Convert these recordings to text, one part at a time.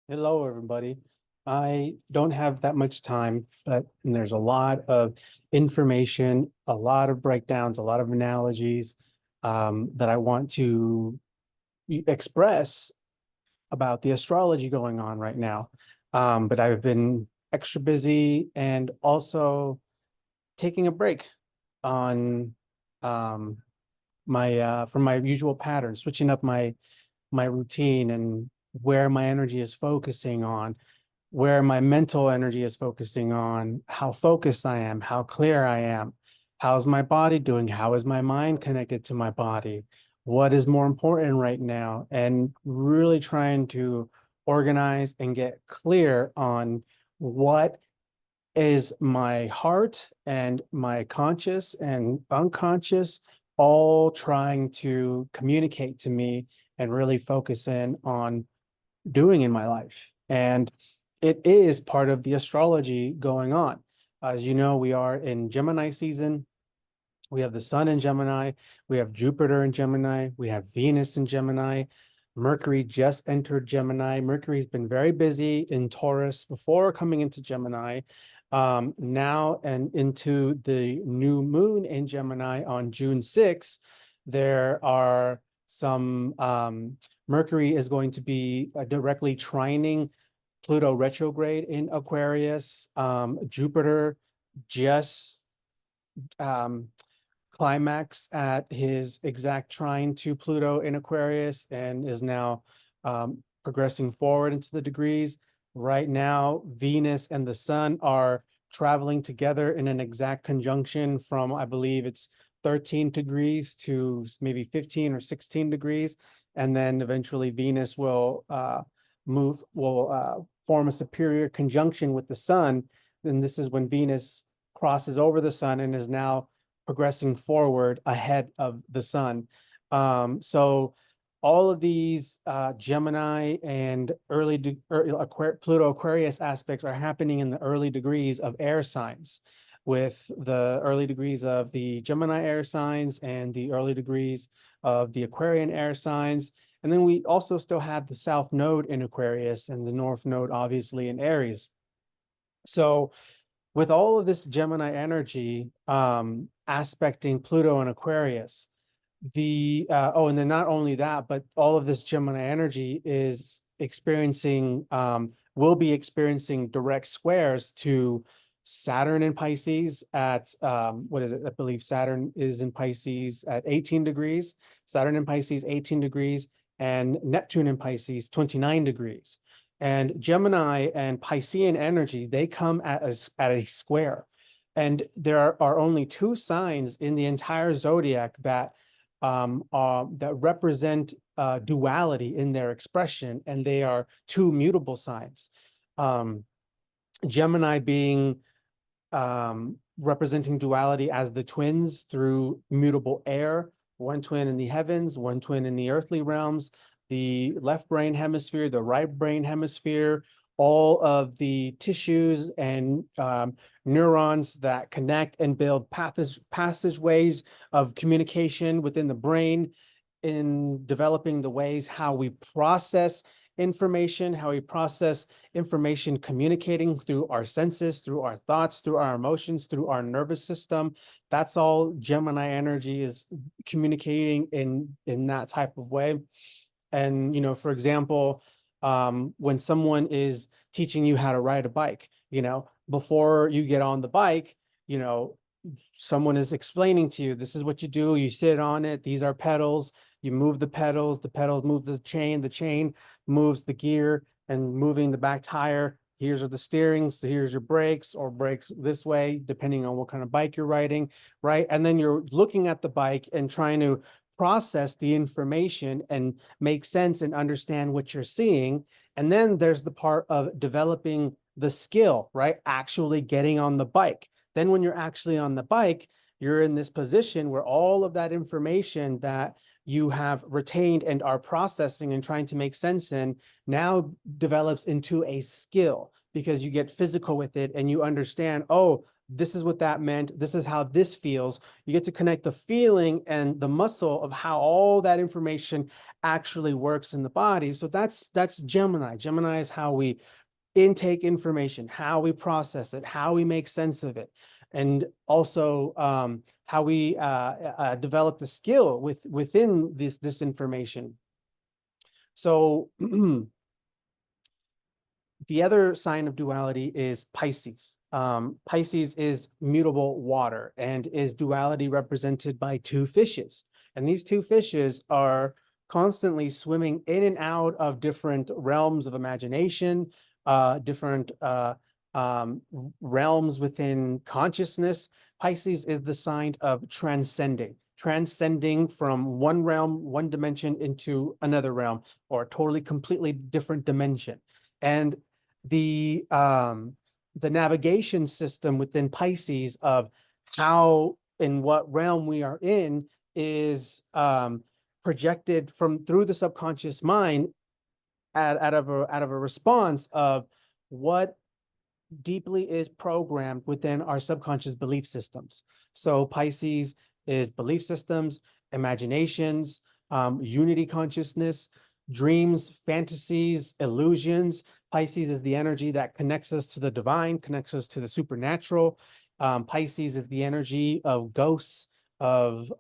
Hello, everybody. I don't have that much time, but there's a lot of information, a lot of breakdowns, a lot of analogies that I want to express about the astrology going on right now. But I've been extra busy and also taking a break on um, my from my usual pattern, switching up my routine and where my energy is focusing on, where my mental energy is focusing on, how focused I am, how clear I am, how's my body doing, how is my mind connected to my body, what is more important right now, and really trying to organize and get clear on what is my heart and my conscious and unconscious all trying to communicate to me and really focus in on doing in my life. And it is part of the astrology going on. As you know, we are in Gemini season. We have the sun in Gemini. We have Jupiter in Gemini. We have Venus in Gemini. Mercury just entered Gemini. Mercury's been very busy in Taurus before coming into Gemini. Now and into the new moon in Gemini on June 6th, there are some Mercury is going to be directly trining Pluto retrograde in Aquarius. Jupiter just um, climax at his exact trine to Pluto in Aquarius and is now progressing forward into the degrees. Right now, Venus and the Sun are traveling together in an exact conjunction from, I believe it's 13 degrees to maybe 15 or 16 degrees. And then eventually Venus will form a superior conjunction with the Sun. And this is when Venus crosses over the Sun and is now progressing forward ahead of the sun. So all of these Gemini and early Pluto Aquarius aspects are happening in the early degrees of air signs, with the early degrees of the Gemini air signs and the early degrees of the Aquarian air signs. And then we also still have the South Node in Aquarius and the North Node, obviously, in Aries. So with all of this Gemini energy aspecting Pluto and Aquarius, and then not only that, but all of this Gemini energy is experiencing will be experiencing direct squares to Saturn in Pisces at what is it? I believe Saturn is in Pisces at 18 degrees, Saturn in Pisces 18 degrees, and Neptune in Pisces 29 degrees. And Gemini and Piscean energy, they come at a square. And there are only two signs in the entire zodiac that represent duality in their expression, and they are two mutable signs. Gemini being representing duality as the twins through mutable air, one twin in the heavens, one twin in the earthly realms, the left brain hemisphere, the right brain hemisphere, all of the tissues and neurons that connect and build passageways of communication within the brain, in developing the ways how we process information, how we process information communicating through our senses, through our thoughts, through our emotions, through our nervous system. That's all Gemini energy is communicating in that type of way. And, for example, when someone is teaching you how to ride a bike, before you get on the bike, you know, someone is explaining to you, this is what you do, you sit on it, these are pedals, you move the pedals move the chain moves the gear, and moving the back tire, here's are the steering, so here's your brakes, or brakes this way, depending on what kind of bike you're riding, right? And then you're looking at the bike and trying to process the information and make sense and understand what you're seeing. And then there's the part of developing the skill, right? Actually getting on the bike. Then when you're actually on the bike, you're in this position where all of that information that you have retained and are processing and trying to make sense in now develops into a skill, because you get physical with it and you understand, oh, this is what that meant. This is how this feels. You get to connect the feeling and the muscle of how all that information actually works in the body. So that's Gemini. Gemini is how we intake information, how we process it, how we make sense of it, and also how we develop the skill within this information. So the other sign of duality is Pisces. Pisces is mutable water and is duality represented by two fishes. And these two fishes are constantly swimming in and out of different realms of imagination, different realms within consciousness. Pisces is the sign of transcending from one realm, one dimension into another realm, or a totally completely different dimension. And the navigation system within Pisces of how in what realm we are in is projected from through the subconscious mind out of a response of what deeply is programmed within our subconscious belief systems. So Pisces is belief systems, imaginations, unity consciousness, dreams, fantasies, illusions. Pisces is the energy that connects us to the divine, connects us to the supernatural. Pisces is the energy of ghosts, of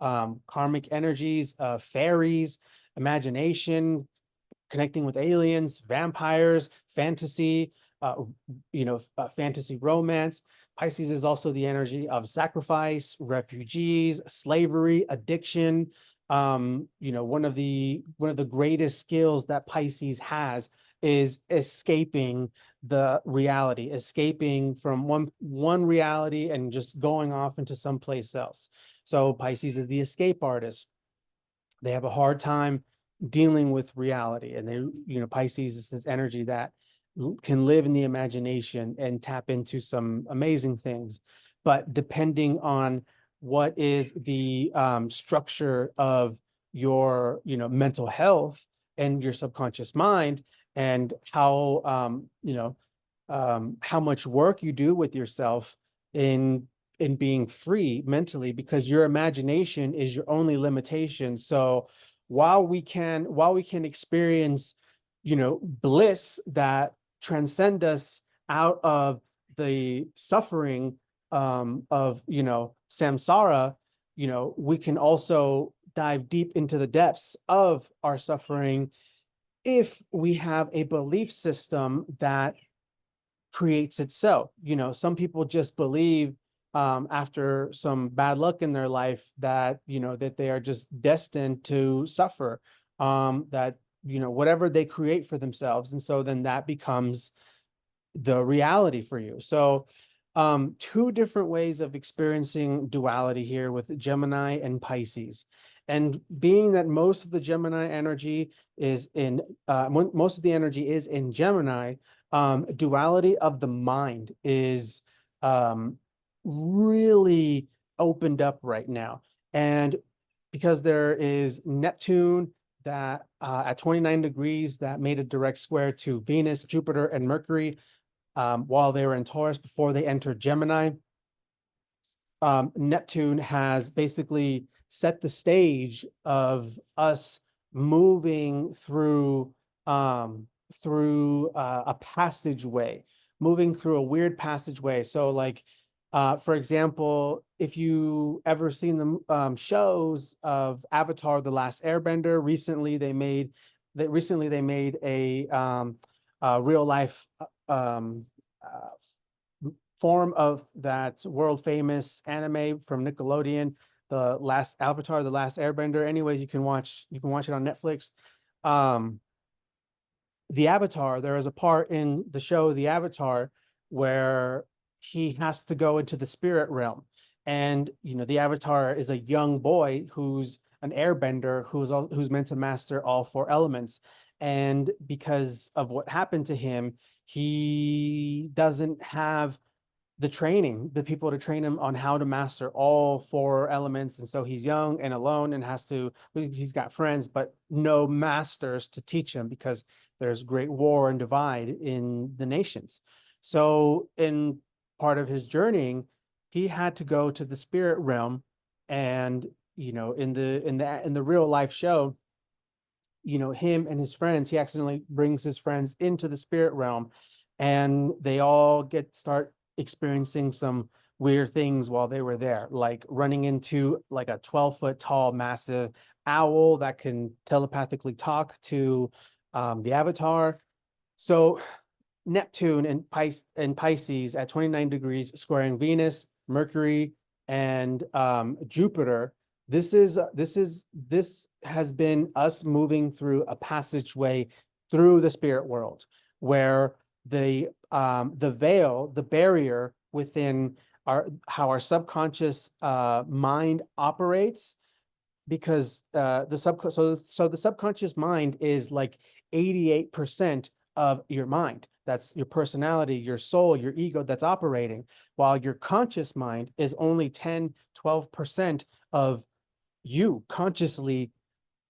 karmic energies, of fairies, imagination, connecting with aliens, vampires, fantasy, uh, fantasy romance. Pisces is also the energy of sacrifice, refugees, slavery, addiction. One of the greatest skills that Pisces has is escaping the reality, escaping from one reality and just going off into someplace else. So Pisces is the escape artist. They have a hard time dealing with reality, and Pisces is this energy that can live in the imagination and tap into some amazing things, but depending on what is the structure of your mental health and your subconscious mind, and how much work you do with yourself in being free mentally, because your imagination is your only limitation. So while we can experience bliss that transcend us out of the suffering of samsara, we can also dive deep into the depths of our suffering if we have a belief system that creates itself. Some people just believe after some bad luck in their life that that they are just destined to suffer, that whatever they create for themselves, and so then that becomes the reality for you. So two different ways of experiencing duality here with Gemini and Pisces. And being that most of the Gemini energy is in most of the energy is in Gemini, duality of the mind is really opened up right now. And because there is Neptune that at 29 degrees that made a direct square to Venus, Jupiter, and Mercury while they were in Taurus before they entered Gemini. Neptune has basically set the stage of us moving through a passageway, moving through a weird passageway. So like, for example, if you ever seen the shows of Avatar: The Last Airbender, recently they made a real life form of that world famous anime from Nickelodeon, the last Avatar, the Last Airbender. Anyways, you can watch it on Netflix. The Avatar, there is a part in the show The Avatar where he has to go into the spirit realm, and the Avatar is a young boy who's an airbender who's meant to master all four elements. And because of what happened to him, he doesn't have the people to train him on how to master all four elements. And so he's young and alone and he's got friends, but no masters to teach him because there's great war and divide in the nations. So in part of his journeying, he had to go to the spirit realm, and in the real life show, him and his friends, he accidentally brings his friends into the spirit realm, and they all start experiencing some weird things while they were there, like running into like a 12-foot tall massive owl that can telepathically talk to the avatar. So Neptune and Pisces at 29 degrees squaring Venus, Mercury, and Jupiter. This has been us moving through a passageway through the spirit world, where the veil, the barrier within how our subconscious mind operates, because the subconscious mind is like 88% of your mind. That's your personality, your soul, your ego that's operating, while your conscious mind is only 10-12% of you consciously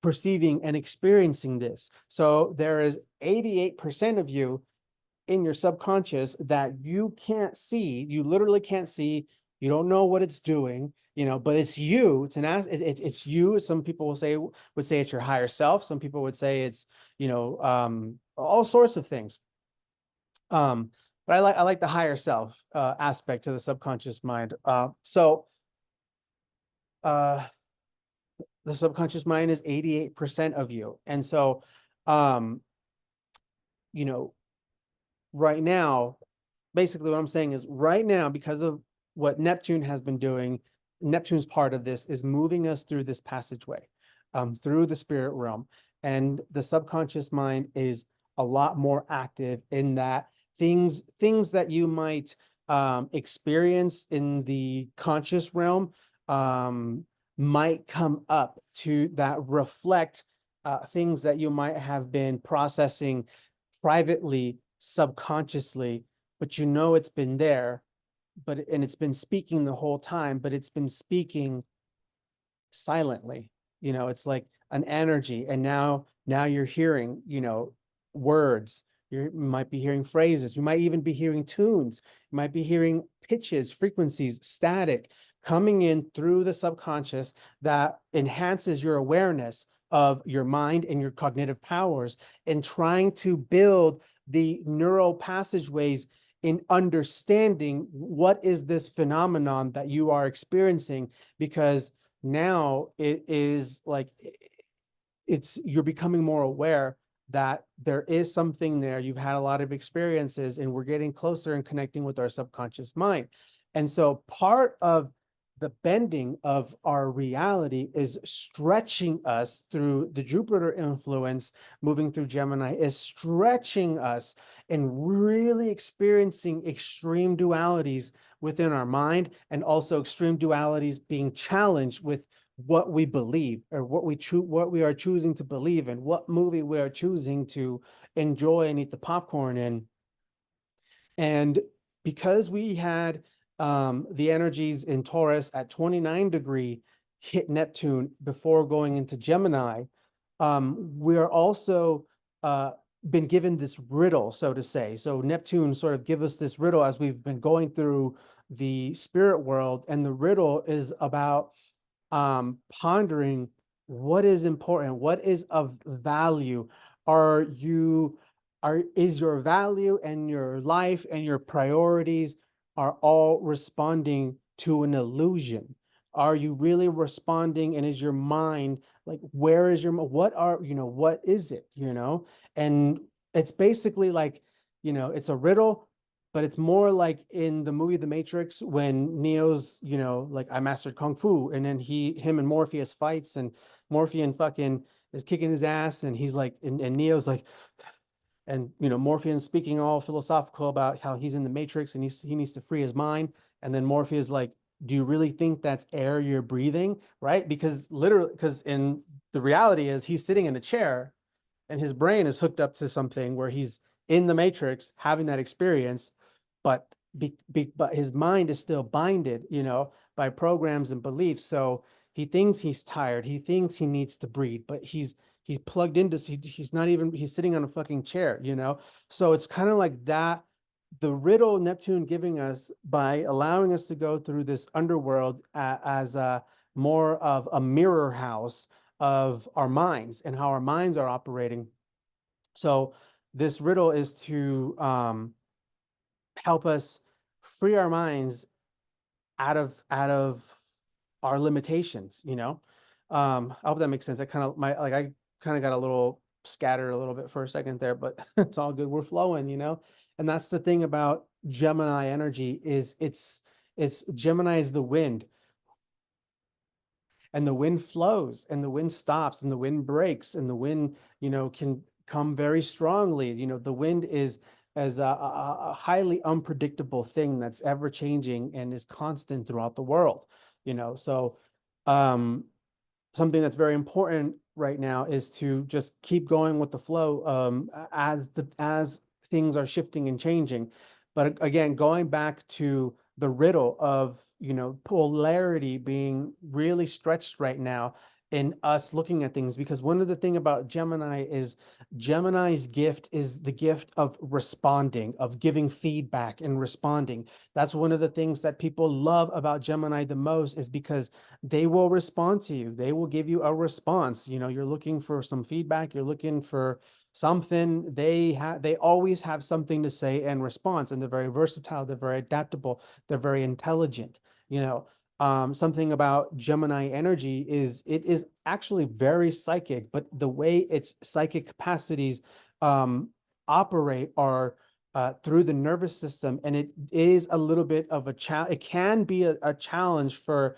perceiving and experiencing this. So there is 88% of you in your subconscious that you can't see. You literally can't see. You don't know what it's doing, but it's you. It's you. Some people would say it's your higher self. Some people would say it's, all sorts of things. But I like the higher self aspect to the subconscious mind. So the subconscious mind is 88% of you. And so, um, you know, right now, basically what I'm saying is right now, because of what Neptune has been doing, Neptune's part of this is moving us through this passageway, through the spirit realm. And the subconscious mind is a lot more active in that things that you might experience in the conscious realm might come up to that reflect things that you might have been processing privately, subconsciously, but it's been there, and it's been speaking the whole time, but it's been speaking silently. It's like an energy, and now you're hearing, words. You might be hearing phrases. You might even be hearing tunes. You might be hearing pitches, frequencies, static coming in through the subconscious that enhances your awareness of your mind and your cognitive powers, and trying to build the neural passageways in understanding what is this phenomenon that you are experiencing, because now it is like you're becoming more aware that there is something there. You've had a lot of experiences, and we're getting closer and connecting with our subconscious mind. And so part of the bending of our reality is stretching us through the Jupiter influence, moving through Gemini, is stretching us and really experiencing extreme dualities within our mind, and also extreme dualities being challenged with what we believe, or what we are choosing to believe in, what movie we are choosing to enjoy and eat the popcorn in. And because we had the energies in Taurus at 29 degree hit Neptune before going into Gemini, we're also been given this riddle, so to say. So Neptune sort of give us this riddle as we've been going through the spirit world, and the riddle is about pondering what is important, what is of value. Is your value and your life and your priorities are all responding to an illusion? Are you really responding? And is your mind like, where is what is it? And it's basically like, it's a riddle, but it's more like in the movie The Matrix, when Neo's, like, I mastered Kung Fu, and then him and Morpheus fights, and Morpheus fucking is kicking his ass, and he's like, and Neo's like, and Morpheus speaking all philosophical about how he's in the Matrix and he needs to free his mind. And then Morpheus like, do you really think that's air you're breathing? Right? Because in the reality is he's sitting in a chair, and his brain is hooked up to something where he's in the Matrix having that experience, but but his mind is still binded, by programs and beliefs. So he thinks he's tired. He thinks he needs to breathe, but he's plugged into, he's not even, he's sitting on a fucking chair, So it's kind of like that the riddle Neptune giving us by allowing us to go through this underworld as a more of a mirror house of our minds and how our minds are operating. So this riddle is to help us free our minds out of our limitations, you know. I hope that makes sense. I kind of my like I kind of got a little scattered a little bit for a second there, but it's all good. We're flowing, you know. And that's the thing about Gemini energy is it's Gemini is the wind, and the wind flows and the wind stops and the wind breaks and the wind, you know, can come very strongly. You know, the wind is as a highly unpredictable thing that's ever changing and is constant throughout the world, you know. So um something that's very important right now is to just keep going with the flow, as things are shifting and changing. But again, going back to the riddle of, you know, polarity being really stretched right now in us looking at things, because one of the thing about Gemini is Gemini's gift is the gift of responding, of giving feedback and responding. That's one of the things that people love about Gemini the most, is because they will respond to you. They will give you a response. You know, you're looking for some feedback, you're looking for something. They always have something to say and response, and they're very versatile, they're very adaptable, they're very intelligent, you know. Something about Gemini energy is it is actually very psychic, but the way its psychic capacities um operate are through the nervous system, and it is a little bit of a challenge. It can be a challenge for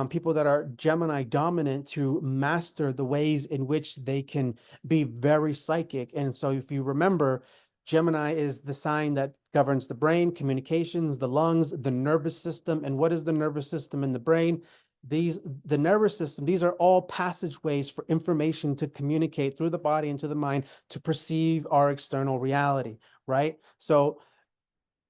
people that are Gemini dominant to master the ways in which they can be very psychic. And so if you remember, Gemini is the sign that governs the brain, communications, the lungs, the nervous system. And what is the nervous system in the brain? The nervous system, these are all passageways for information to communicate through the body into the mind to perceive our external reality, right? So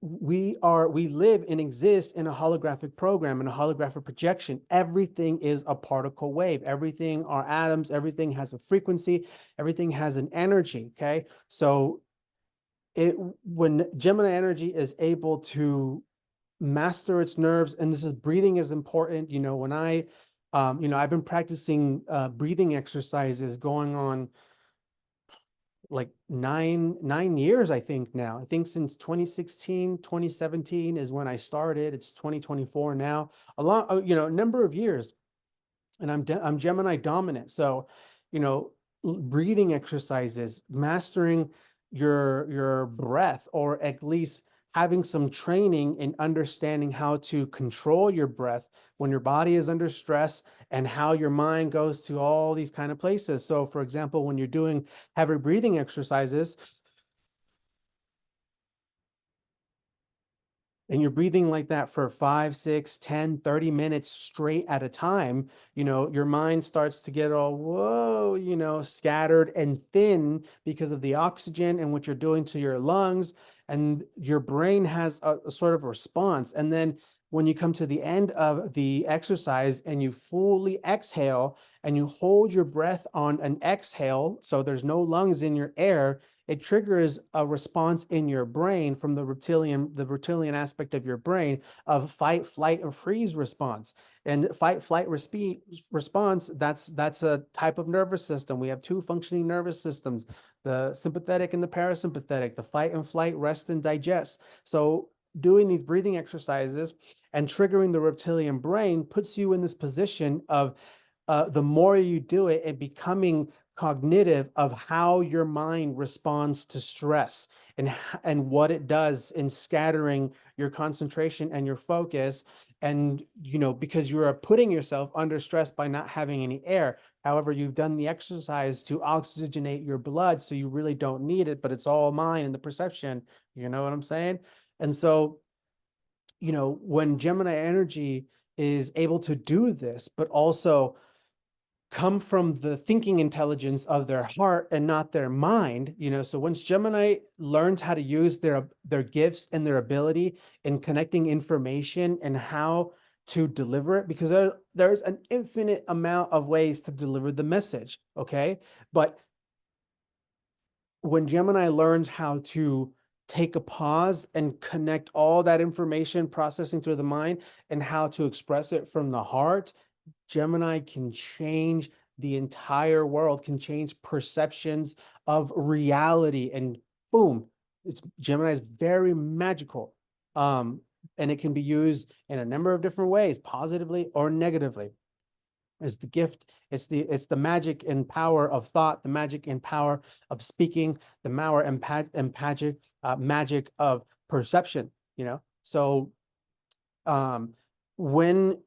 we live and exist in a holographic program, in a holographic projection. Everything is a particle wave. Everything are atoms. Everything has a frequency. Everything has an energy. Okay, so when Gemini energy is able to master its nerves, and this is breathing is important. You know, when I've been practicing breathing exercises going on like nine years, I think now. I think since 2016, 2017 is when I started. It's 2024 now. A lot, you know, a number of years. And I'm Gemini dominant. So, you know, breathing exercises, mastering your breath, or at least having some training in understanding how to control your breath when your body is under stress, and how your mind goes to all these kind of places. So for example, when you're doing heavy breathing exercises, and you're breathing like that for 5, 6, 10, 30 minutes straight at a time, you know, your mind starts to get all, whoa, you know, scattered and thin because of the oxygen and what you're doing to your lungs. And your brain has a sort of response. And then when you come to the end of the exercise and you fully exhale and you hold your breath on an exhale, so there's no lungs in your air, it triggers a response in your brain from the reptilian aspect of your brain of fight, flight, or freeze response. And fight, flight, response, that's a type of nervous system. We have two functioning nervous systems, the sympathetic and the parasympathetic, the fight and flight, rest and digest. So doing these breathing exercises and triggering the reptilian brain puts you in this position of the more you do it and becoming cognitive of how your mind responds to stress, and what it does in scattering your concentration and your focus. And you know, because you are putting yourself under stress by not having any air. However, you've done the exercise to oxygenate your blood, so you really don't need it, but it's all mind and the perception. You know what I'm saying? And so, you know, when Gemini energy is able to do this, but also come from the thinking intelligence of their heart and not their mind, you know. So once Gemini learns how to use their gifts and their ability in connecting information and how to deliver it, because there's an infinite amount of ways to deliver the message, okay? But when Gemini learns how to take a pause and connect all that information processing through the mind and how to express it from the heart, Gemini can change the entire world, can change perceptions of reality, and boom, it's Gemini is very magical. And it can be used in a number of different ways, positively or negatively. It's the gift, it's the magic and power of thought, the magic and power of speaking, the power and magic of perception, you know. So um when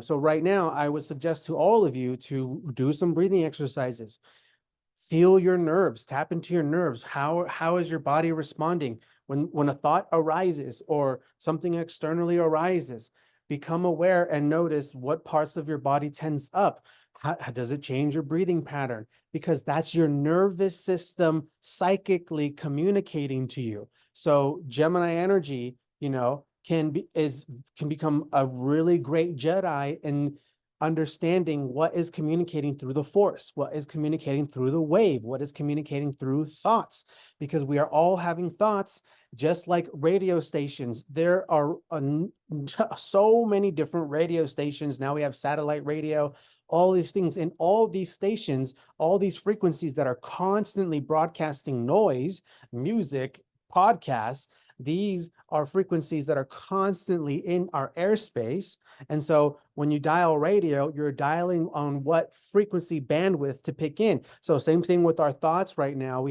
so right now I would suggest to all of you to do some breathing exercises. Feel your nerves, tap into your nerves. How is your body responding when a thought arises or something externally arises? Become aware and notice what parts of your body tense up. How does it change your breathing pattern? Because that's your nervous system psychically communicating to you. So Gemini energy, can become a really great Jedi in understanding what is communicating through the force, what is communicating through the wave, what is communicating through thoughts, because we are all having thoughts, just like radio stations. There are so many different radio stations. Now we have satellite radio, all these things, and all these stations, all these frequencies that are constantly broadcasting noise, music, podcasts. These are frequencies that are constantly in our airspace. And so when you dial radio, you're dialing on what frequency bandwidth to pick in. So same thing with our thoughts right now.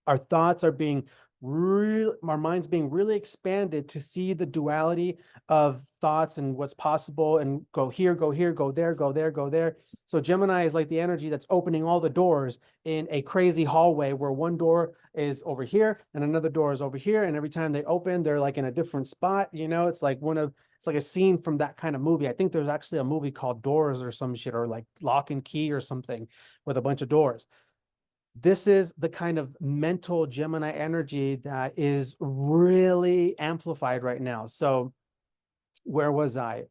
Our thoughts are being our mind's being really expanded to see the duality of thoughts and what's possible, and go here, go here, go there, go there, go there. So Gemini is like the energy that's opening all the doors in a crazy hallway where one door is over here and another door is over here. And every time they open, they're like in a different spot. It's like it's like a scene from that kind of movie. I think there's actually a movie called Doors or some shit, or like Lock and Key or something, with a bunch of doors. This is the kind of mental Gemini energy that is really amplified right now. So where was I?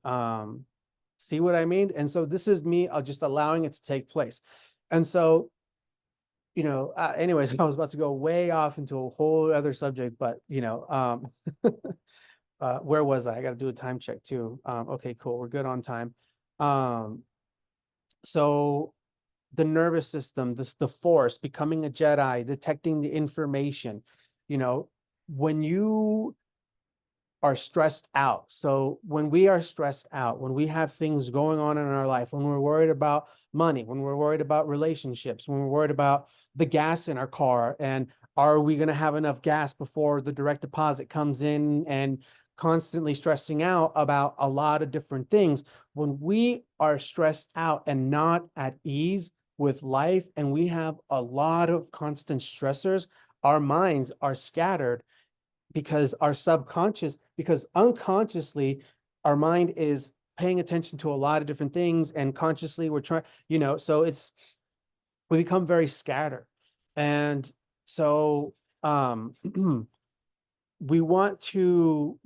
See what I mean? And so this is me just allowing it to take place. And so, anyways, I was about to go way off into a whole other subject, but, where was I? I got to do a time check too. Okay, cool. We're good on time. So the nervous system, the force, becoming a Jedi, detecting the information, when you are stressed out. So when we are stressed out, when we have things going on in our life, when we're worried about money, when we're worried about relationships, when we're worried about the gas in our car, and are we going to have enough gas before the direct deposit comes in, and constantly stressing out about a lot of different things. When we are stressed out and not at ease with life, and we have a lot of constant stressors, our minds are scattered, because unconsciously our mind is paying attention to a lot of different things, and consciously we're trying, so we become very scattered. And so we want to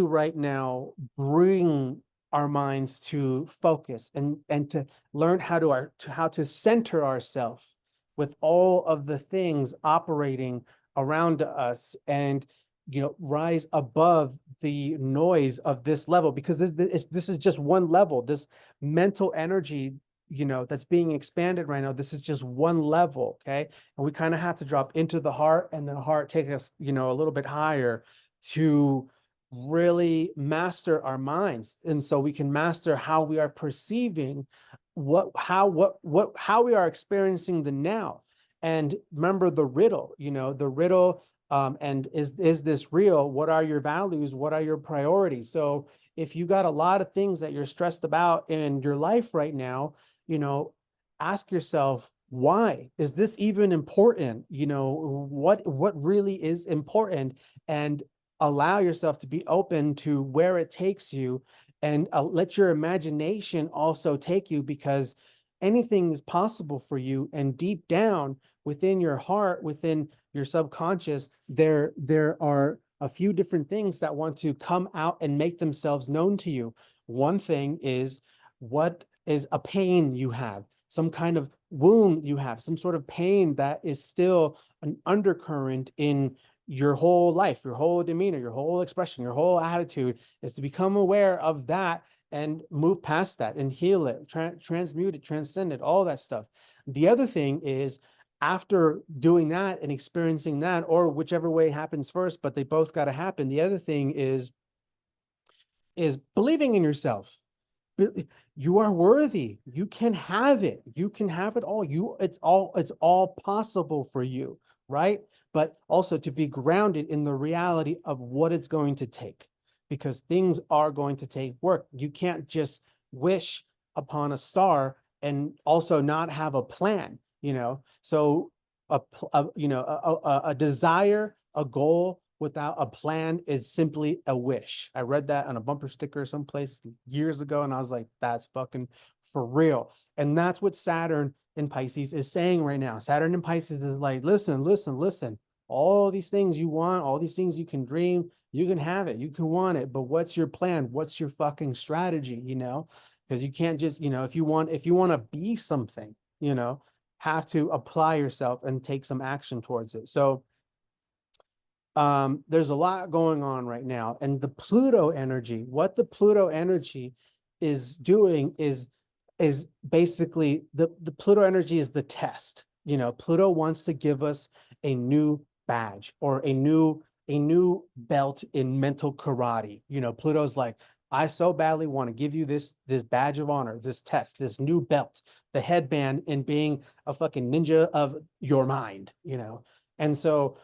right now bring our minds to focus, and to learn how to center ourselves with all of the things operating around us, and rise above the noise of this level, because this is just one level. This mental energy that's being expanded right now, this is just one level. Okay. And we kind of have to drop into the heart, and then the heart take us a little bit higher to really master our minds. And so we can master how we are perceiving how we are experiencing the now. And remember the riddle, and is this real? What are your values? What are your priorities? So if you got a lot of things that you're stressed about in your life right now, ask yourself, why is this even important? What really is important? And allow yourself to be open to where it takes you, and let your imagination also take you, because anything is possible for you. And deep down within your heart, within your subconscious, there are a few different things that want to come out and make themselves known to you. One thing is, what is a pain you have, some kind of wound you have, some sort of pain that is still an undercurrent in your whole life, your whole demeanor, your whole expression, your whole attitude is to become aware of that and move past that and heal it, transmute it, transcend it, all that stuff. The other thing is, after doing that and experiencing that, or whichever way happens first, but they both got to happen. The other thing is believing in yourself. You are worthy. You can have it. You can have it all. It's all possible for you, right? But also to be grounded in the reality of what it's going to take, because things are going to take work. You can't just wish upon a star and also not have a plan, So a desire, a goal without a plan is simply a wish. I read that on a bumper sticker someplace years ago, and I was like, that's fucking for real. And that's what Saturn in Pisces is saying right now. Saturn in Pisces is like, listen, listen, listen. All these things you want, all these things you can dream, you can have it, you can want it, but what's your plan? What's your fucking strategy, Because you can't just, if you want to be something, have to apply yourself and take some action towards it. So there's a lot going on right now, and the Pluto energy, what the Pluto energy is doing is basically the Pluto energy is the test. Pluto wants to give us a new badge or a new belt in mental karate. Pluto's like, I so badly want to give you this badge of honor, this test, this new belt, the headband in being a fucking ninja of your mind. And so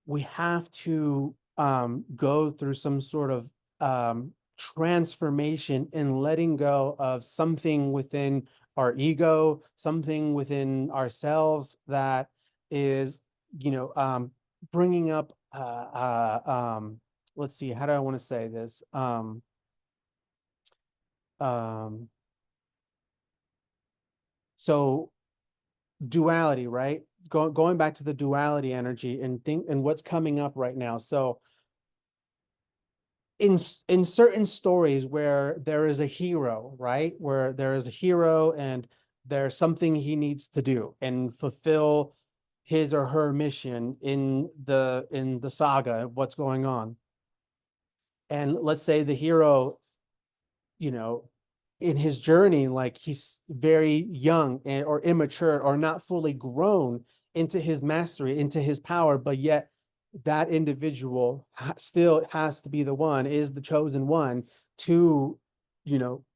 we have to go through some sort of transformation in letting go of something within our ego, something within ourselves that is, bringing up, let's see, how do I want to say this? Um, so duality, right? Going back to the duality energy and what's coming up right now. So in certain stories where there is a hero, right? Where there is a hero and there's something he needs to do and fulfill his or her mission in the saga, what's going on. And let's say the hero, you know, in his journey, like he's very young or immature or not fully grown into his mastery, into his power, but yet that individual still has to be the one, is the chosen one to,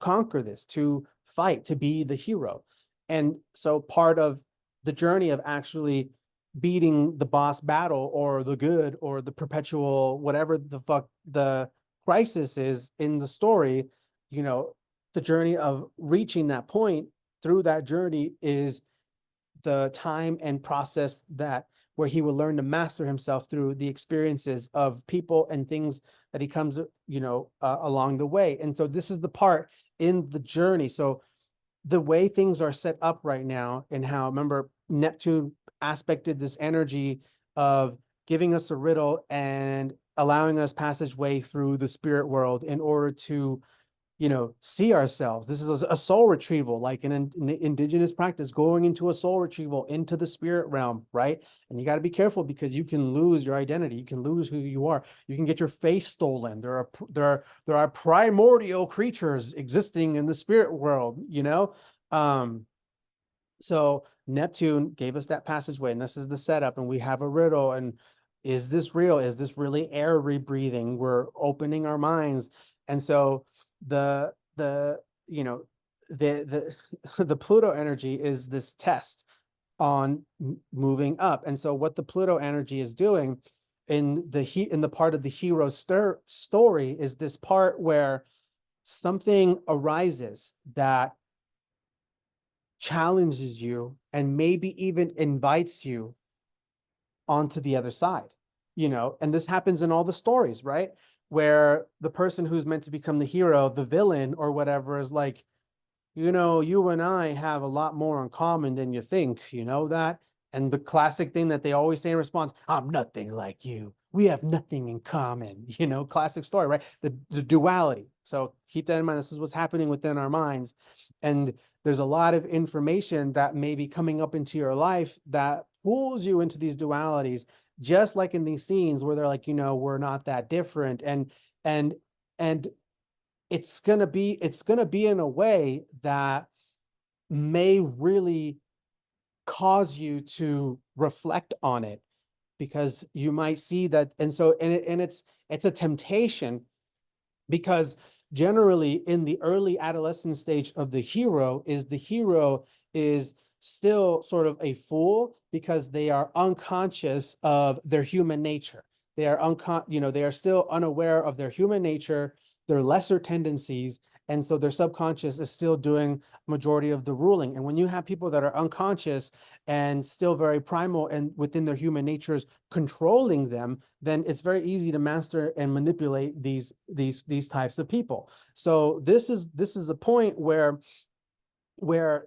conquer this, to fight, to be the hero. And so part of the journey of actually beating the boss battle or the good or the perpetual, whatever the fuck the crisis is in the story, you know, the journey of reaching that point through that journey is the time and process that where he will learn to master himself through the experiences of people and things that he comes, along the way. And so this is the part in the journey. So the way things are set up right now, and how, remember, Neptune aspected this energy of giving us a riddle and allowing us passageway through the spirit world in order to, see ourselves. This is a soul retrieval, like in indigenous practice, going into a soul retrieval into the spirit realm, right? And you got to be careful because you can lose your identity. You can lose who you are. You can get your face stolen. There are primordial creatures existing in the spirit world, So Neptune gave us that passageway, and this is the setup, and we have a riddle. And is this real? Is this really air rebreathing? We're opening our minds. And so the you know the the Pluto energy is this test on moving up. And so what the Pluto energy is doing in the part of the hero story is this part where something arises that challenges you and maybe even invites you onto the other side, and this happens in all the stories, right? Where the person who's meant to become the hero, the villain or whatever, is like, you and I have a lot more in common than you think, that? And the classic thing that they always say in response, I'm nothing like you. We have nothing in common, classic story, right? The duality. So keep that in mind. This is what's happening within our minds. And there's a lot of information that may be coming up into your life that pulls you into these dualities just like in these scenes where they're like, we're not that different. And and it's gonna be in a way that may really cause you to reflect on it, because you might see that. And it's a temptation, because generally in the early adolescent stage of the hero is still sort of a fool, because they are unconscious of their human nature. They are still unaware of their human nature, their lesser tendencies, and so their subconscious is still doing majority of the ruling. And when you have people that are unconscious and still very primal and within their human natures controlling them, then it's very easy to master and manipulate these types of people. So this is a point where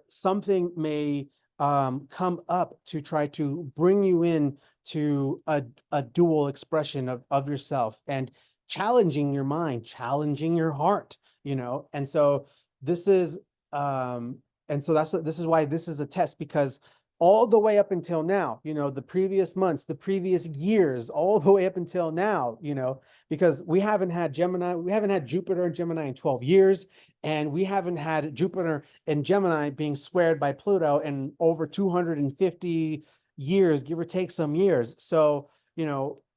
something may come up to try to bring you in to a dual expression of yourself, and challenging your mind, challenging your heart, and so this is this is why this is a test, because all the way up until now, the previous months, the previous years, all the way up until now, because we haven't had Jupiter and Gemini in 12 years, and we haven't had Jupiter and Gemini being squared by Pluto in over 250 years, give or take some years. So,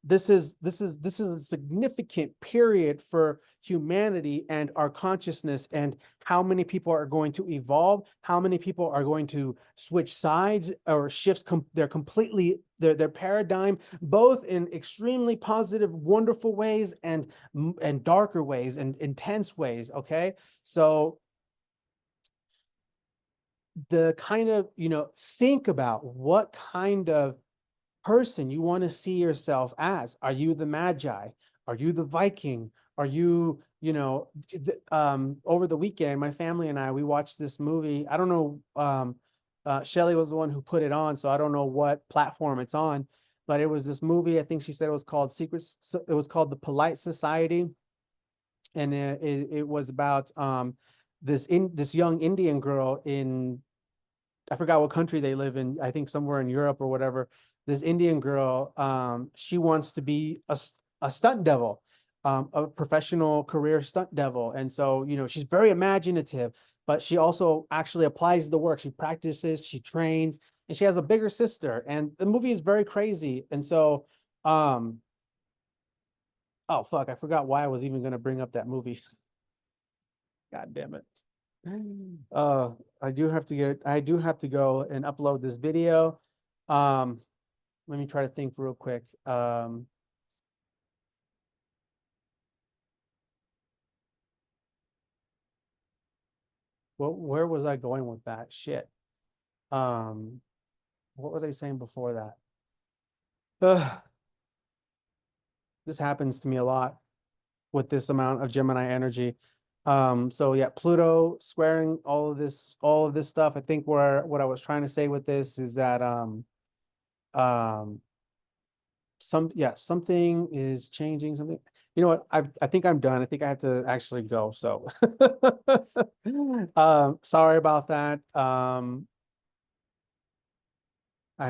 this is a significant period for humanity and our consciousness, and how many people are going to evolve, how many people are going to switch sides or shift their paradigm, both in extremely positive, wonderful ways, and darker ways and intense ways. Okay, so the kind of, think about what kind of person you want to see yourself as. Are you the Magi? Are you the Viking? Are you, over the weekend, my family and we watched this movie. I don't know, Shelly was the one who put it on, so I don't know what platform it's on, but it was this movie. I think she said it was called it was called The Polite Society. And it was about this young Indian girl in, I forgot what country they live in. I think somewhere in Europe or whatever. This Indian girl, she wants to be a stunt devil, a professional career stunt devil. And so, she's very imaginative, but she also actually applies the work. She practices, she trains, and she has a bigger sister. And the movie is very crazy. And so, oh fuck, I forgot why I was even going to bring up that movie. God damn it. Uh, I do have to go and upload this video. Um, Let me try to think real quick. Where was I going with that? Shit. Um, what was I saying before that? Ugh, this happens to me a lot with this amount of Gemini energy. So yeah, Pluto squaring all of this stuff. I think what I was trying to say with this is that um something is changing. Something, you know what, I think I'm done. I think I have to actually go, so sorry about that. I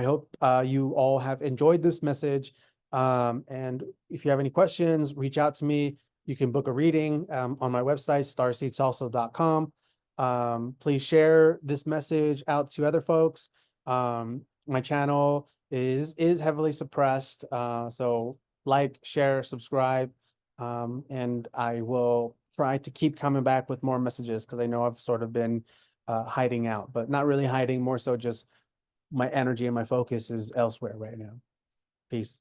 hope you all have enjoyed this message. And if you have any questions, reach out to me. You can book a reading on my website, starseedsalso.com. Please share this message out to other folks. My channel is heavily suppressed. So like, share, subscribe, and I will try to keep coming back with more messages, because I know I've sort of been hiding out, but not really hiding, more so just my energy and my focus is elsewhere right now. Peace.